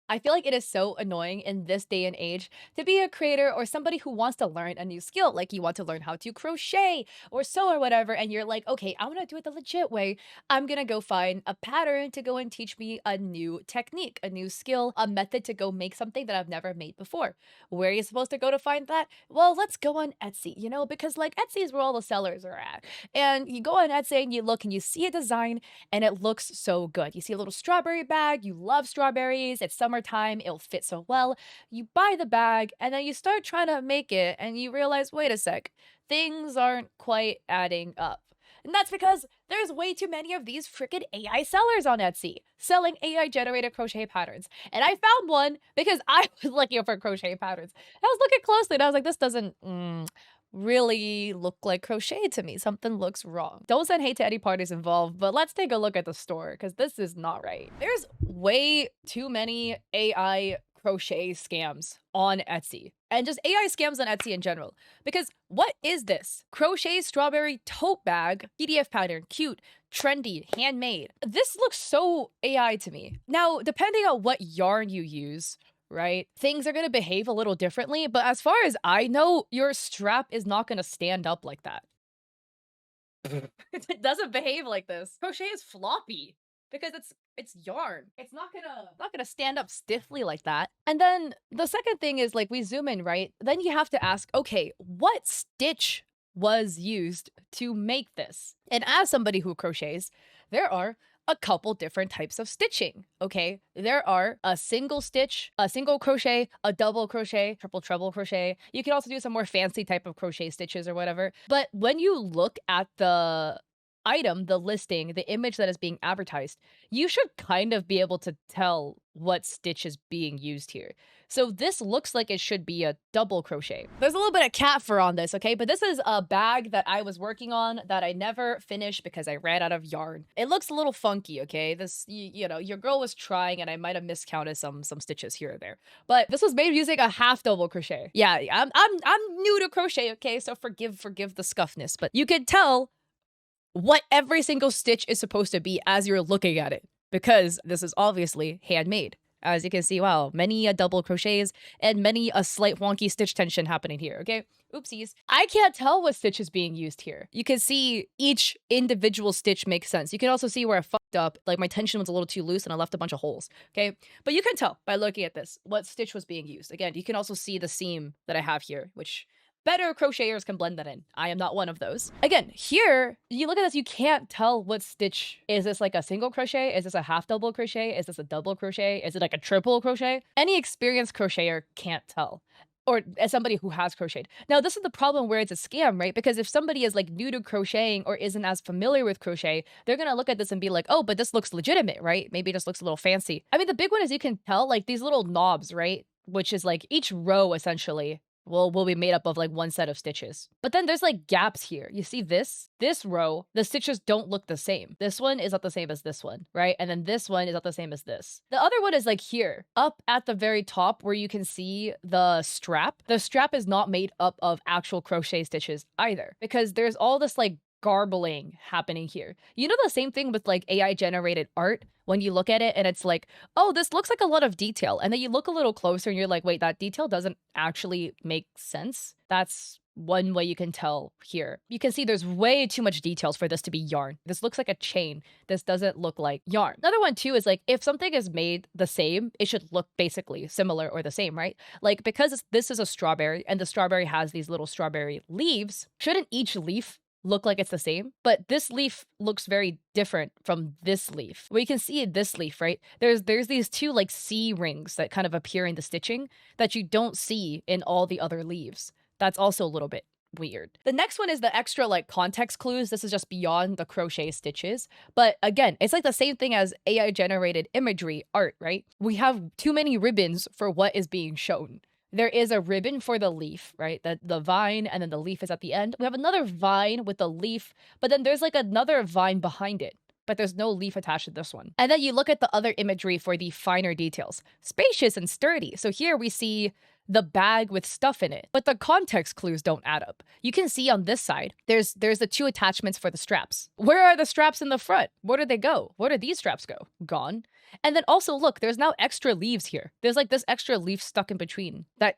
I feel like it is so annoying in this day and age to be a creator or somebody who wants to learn a new skill. Like you want to learn how to crochet or sew or whatever, and you're like, okay, I want to do it the legit way. I'm gonna go find a pattern to go and teach me a new technique, a new skill, a method to go make something that I've never made before. Where are you supposed to go to find that? Well, let's go on Etsy, because like Etsy is where all the sellers are at. And you go on Etsy and you look and you see a design and it looks so good. You see a little strawberry bag, you love strawberries, it's summertime, it'll fit so well. You buy the bag and then you start trying to make it and you realize, wait a sec, things aren't quite adding up. And that's because there's way too many of these freaking AI sellers on Etsy selling AI generated crochet patterns. And I found one because I was looking for crochet patterns. I was looking closely and I was like, this doesn't really look like crochet to me. Something looks wrong. Don't send hate to any parties involved, but let's take a look at the store because this is not right. There's way too many AI crochet scams on Etsy and just AI scams on Etsy in general. Because what is this? Crochet strawberry tote bag, PDF pattern, cute, trendy, handmade. This looks so AI to me. Now, depending on what yarn you use, right? Things are going to behave a little differently, but as far as I know, your strap is not going to stand up like that. It doesn't behave like this. Crochet is floppy because it's yarn. It's not gonna stand up stiffly like that. And then the second thing is like we zoom in, right? Then you have to ask, okay, what stitch was used to make this? And as somebody who crochets, there are a couple different types of stitching, okay? There are a single stitch, a single crochet, a double crochet, triple treble crochet. You can also do some more fancy type of crochet stitches or whatever. But when you look at the item, the listing, the image that is being advertised, you should kind of be able to tell what stitch is being used here. So this looks like it should be a double crochet. There's a little bit of cat fur on this, okay? But this is a bag that I was working on that I never finished because I ran out of yarn. It looks a little funky, okay? This, your girl was trying and I might have miscounted some stitches here or there. But this was made using a half double crochet. Yeah, I'm new to crochet, okay? So forgive the scuffness, but you can tell what every single stitch is supposed to be as you're looking at it, because this is obviously handmade. As you can see, wow, many a double crochets and many a slight wonky stitch tension happening here, okay? Oopsies. I can't tell what stitch is being used here. You can see each individual stitch makes sense. You can also see where I fucked up, like my tension was a little too loose and I left a bunch of holes, okay? But you can tell by looking at this what stitch was being used. Again, you can also see the seam that I have here, which better crocheters can blend that in. I am not one of those. Again, here, you look at this, you can't tell what stitch. Is this like a single crochet? Is this a half double crochet? Is this a double crochet? Is it like a triple crochet? Any experienced crocheter can't tell. Or as somebody who has crocheted. Now, this is the problem where it's a scam, right? Because if somebody is like new to crocheting or isn't as familiar with crochet, they're gonna look at this and be like, oh, but this looks legitimate, right? Maybe it just looks a little fancy. I mean, the big one is you can tell like these little knobs, right? Which is like each row essentially will be made up of like one set of stitches. But then there's like gaps here. You see this row, the stitches don't look the same. This one is not the same as this one, right? And then this one is not the same as this. The other one is like here, up at the very top where you can see the strap. The strap is not made up of actual crochet stitches either, because there's all this like garbling happening here. You know, the same thing with like AI generated art when you look at it and it's like, oh, this looks like a lot of detail. And then you look a little closer and you're like, wait, that detail doesn't actually make sense. That's one way you can tell here. You can see there's way too much details for this to be yarn. This looks like a chain. This doesn't look like yarn. Another one too is like, if something is made the same, it should look basically similar or the same, right? Like because this is a strawberry and the strawberry has these little strawberry leaves, shouldn't each leaf look like it's the same? But this leaf looks very different from this leaf. Where you can see this leaf, right? There's these two like C rings that kind of appear in the stitching that you don't see in all the other leaves. That's also a little bit weird. The next one is the extra like context clues. This is just beyond the crochet stitches. But again, it's like the same thing as AI generated imagery art, right? We have too many ribbons for what is being shown. There is a ribbon for the leaf, right? The vine, and then the leaf is at the end. We have another vine with the leaf, but then there's like another vine behind it. but there's no leaf attached to this one. And then you look at the other imagery for the finer details. Spacious and sturdy. So here we see the bag with stuff in it, but the context clues don't add up. You can see on this side, there's the 2 attachments for the straps. Where are the straps in the front? Where did they go? Where did these straps go? Gone. And then also look, there's now extra leaves here. There's like this extra leaf stuck in between that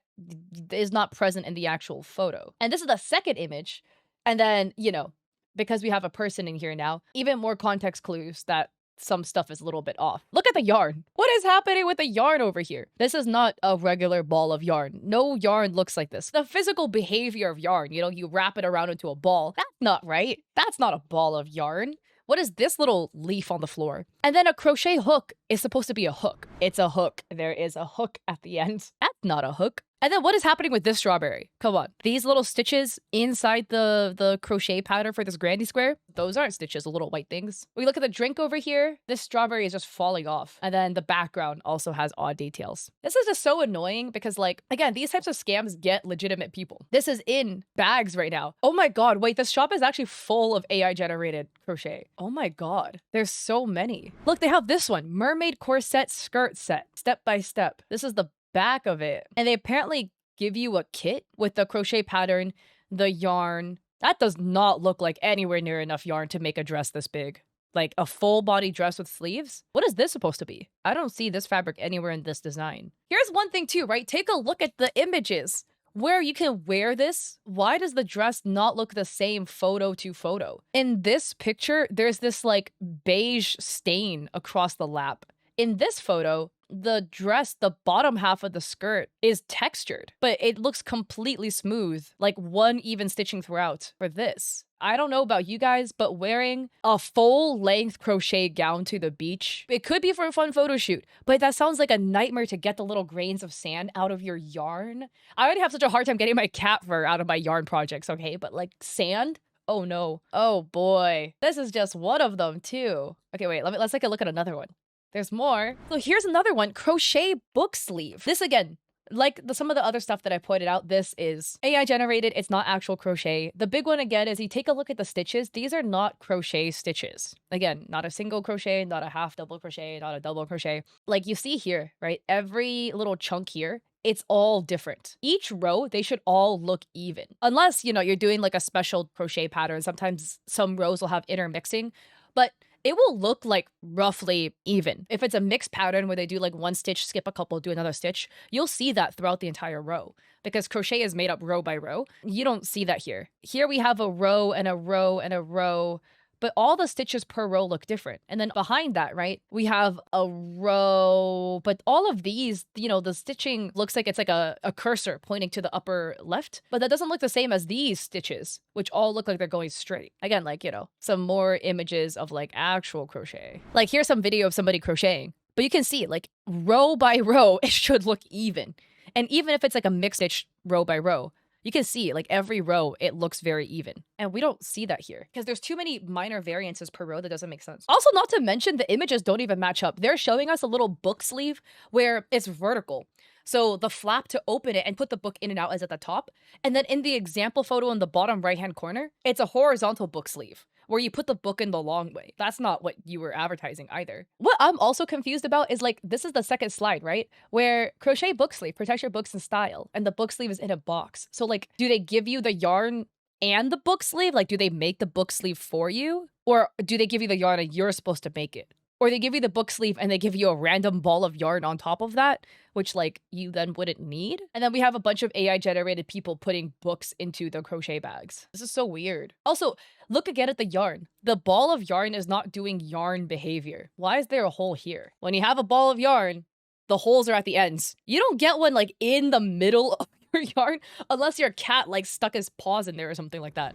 is not present in the actual photo. And this is the second image. And then, you know, because we have a person in here now, even more context clues that some stuff is a little bit off. Look at the yarn. What is happening with the yarn over here? This is not a regular ball of yarn. No yarn looks like this. The physical behavior of yarn, you know, you wrap it around into a ball. That's not right. That's not a ball of yarn. What is this little leaf on the floor? And then a crochet hook is supposed to be a hook. It's a hook. There is a hook at the end. That's not a hook. And then what is happening with this strawberry? Come on. These little stitches inside the crochet pattern for this granny square, those aren't stitches, little white things. We look at the drink over here. This strawberry is just falling off. And then the background also has odd details. This is just so annoying because, like, again, these types of scams get legitimate people. This is in bags right now. Oh my God, wait, this shop is actually full of AI generated crochet. Oh my God, there's so many. Look, they have this one, mermaid corset skirt set, step by step. This is the back of it. And they apparently give you a kit with the crochet pattern, the yarn. That does not look like anywhere near enough yarn to make a dress this big. Like a full body dress with sleeves? What is this supposed to be? I don't see this fabric anywhere in this design. Here's one thing too, right? Take a look at the images where you can wear this. Why does the dress not look the same photo to photo? In this picture, there's this like beige stain across the lap. In this photo, the dress, the bottom half of the skirt is textured, but it looks completely smooth, like one even stitching throughout. For this, I don't know about you guys, but wearing a full length crochet gown to the beach, it could be for a fun photo shoot, but that sounds like a nightmare to get the little grains of sand out of your yarn. I already have such a hard time getting my cat fur out of my yarn projects, okay? But like sand? Oh no. Oh boy. This is just one of them too. Okay, wait, let's take a look at another one. There's more. So here's another one, crochet book sleeve. This again, like some of the other stuff that I pointed out, this is AI generated. It's not actual crochet. The big one again is you take a look at the stitches. These are not crochet stitches. Again, not a single crochet, not a half double crochet, not a double crochet. Like you see here, right? Every little chunk here, it's all different. Each row, they should all look even. Unless, you know, you're doing like a special crochet pattern. Sometimes some rows will have intermixing, but it will look like roughly even. If it's a mixed pattern where they do like one stitch, skip a couple, do another stitch, you'll see that throughout the entire row because crochet is made up row by row. You don't see that here. Here we have a row and a row and a row, but all the stitches per row look different. And then behind that, right, we have a row, but all of these, you know, the stitching looks like it's like a cursor pointing to the upper left, but that doesn't look the same as these stitches, which all look like they're going straight. Again, like, you know, some more images of like actual crochet. Like here's some video of somebody crocheting, but you can see like row by row, it should look even. And even if it's like a mixed stitch row by row, you can see like every row, it looks very even. And we don't see that here because there's too many minor variances per row that doesn't make sense. Also, not to mention the images don't even match up. They're showing us a little book sleeve where it's vertical. So the flap to open it and put the book in and out is at the top. And then in the example photo in the bottom right-hand corner, it's a horizontal book sleeve where you put the book in the long way. That's not what you were advertising either. What I'm also confused about is like, this is the second slide, right? Where crochet book sleeve, protect your books in style, and the book sleeve is in a box. So like, do they give you the yarn and the book sleeve? Like, do they make the book sleeve for you? Or do they give you the yarn and you're supposed to make it? Or they give you the book sleeve and they give you a random ball of yarn on top of that, which like you then wouldn't need. And then we have a bunch of AI generated people putting books into the crochet bags. This is so weird. Also, look again at the yarn. The ball of yarn is not doing yarn behavior. Why is there a hole here? When you have a ball of yarn, the holes are at the ends. You don't get one like in the middle of your yarn unless your cat like stuck his paws in there or something like that.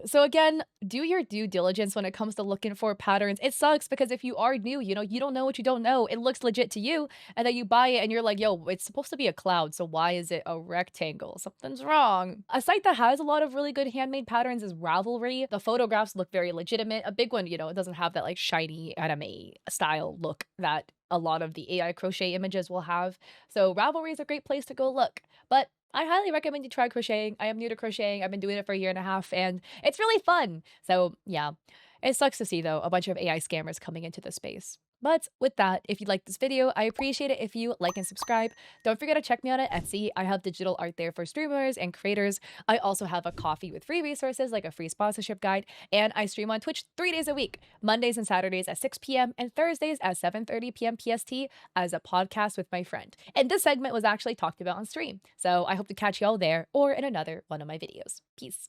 So again, do your due diligence when it comes to looking for patterns. It sucks because if you are new, you know, you don't know what you don't know. It looks legit to you and then you buy it and you're like, yo, it's supposed to be a cloud, so why is it a rectangle? Something's wrong. A site that has a lot of really good handmade patterns is Ravelry. The photographs look very legitimate. A big one, you know, it doesn't have that like shiny anime style look that a lot of the AI crochet images will have. So Ravelry is a great place to go look. But I highly recommend you try crocheting. I am new to crocheting. I've been doing it for a year and a half and it's really fun. So yeah. It sucks to see, though, a bunch of AI scammers coming into the space. But with that, if you liked this video, I appreciate it if you like and subscribe. Don't forget to check me out at Etsy. I have digital art there for streamers and creators. I also have a coffee with free resources like a free sponsorship guide, and I stream on Twitch 3 days a week, Mondays and Saturdays at 6 p.m. and Thursdays at 7:30 p.m. PST as a podcast with my friend. And this segment was actually talked about on stream. So I hope to catch y'all there or in another one of my videos. Peace.